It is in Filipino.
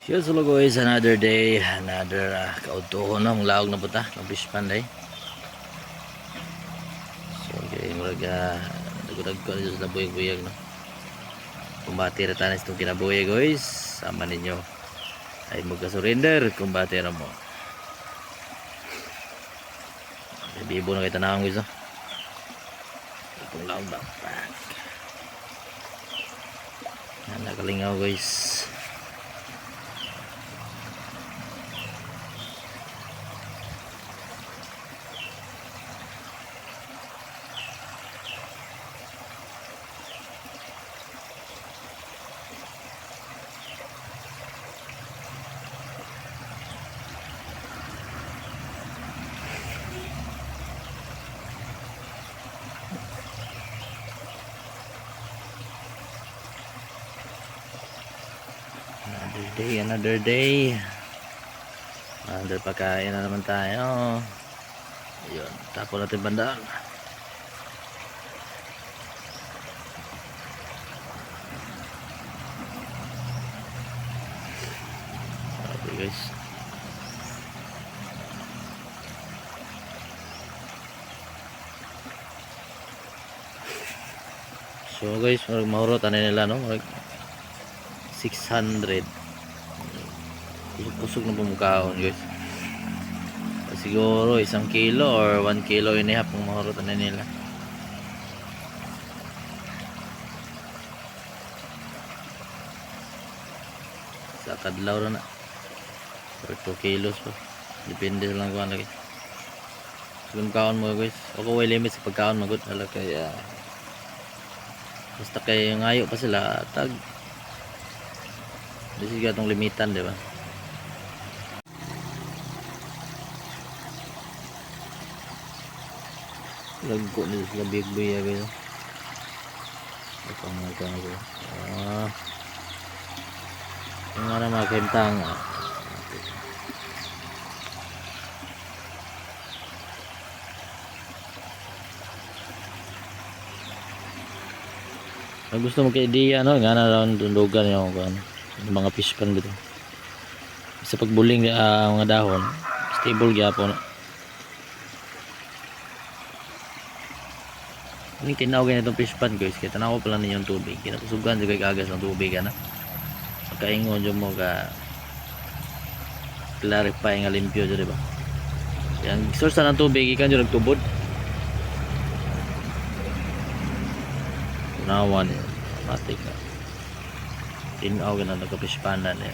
Cheers hello guys, another day, another kautuhon ng laog na puta, ng fish panday. So okay, murag nagurag ko sa nabuyag-buyag no. Kumbati ra tanis itong kinabuhi guys, sama ninyo ay magka-surrender, kumbati ra mo. Bibo na kayo tanawang guys no. Itong laog backpack. Nakalingaw guys. Another day. Another pagkain na naman tayo. Ayun, tapon natin bandaan. Okay guys. So guys, mahurot ano nila no? 600. Pusog na pumukahon guys. Siguro 1 kilo or 1 kilo and a half ang mahurot na nila. Sa kadlaw na or 2 kilos pa. Depende lang kung ano guys. So kaon mo guys. Ako way limit sa pagkaon magut ala kaya basta kay ngayo pa sila tag. Disi ka tong limitan, di ba? Lagko nila sila big boy ya guys. Ito mga ito. Yung ano mga kentang. Gusto mo kay idea no? Nga na lang dundugan yung mga fish pan dito. Sa pagbuling mga dahon, stable gyapon. Ini tinawag na itong fish pan guys, kaya tanaw pala ninyo yung tubig, kinakusugan sa kagagas ng tubig na makaingon dyan mo ka clarify nga limpyo dyan, diba? Yung source na ng tubig, ikan dyan nagtubod nawan matik na tinawag na nagka fish pan na niya.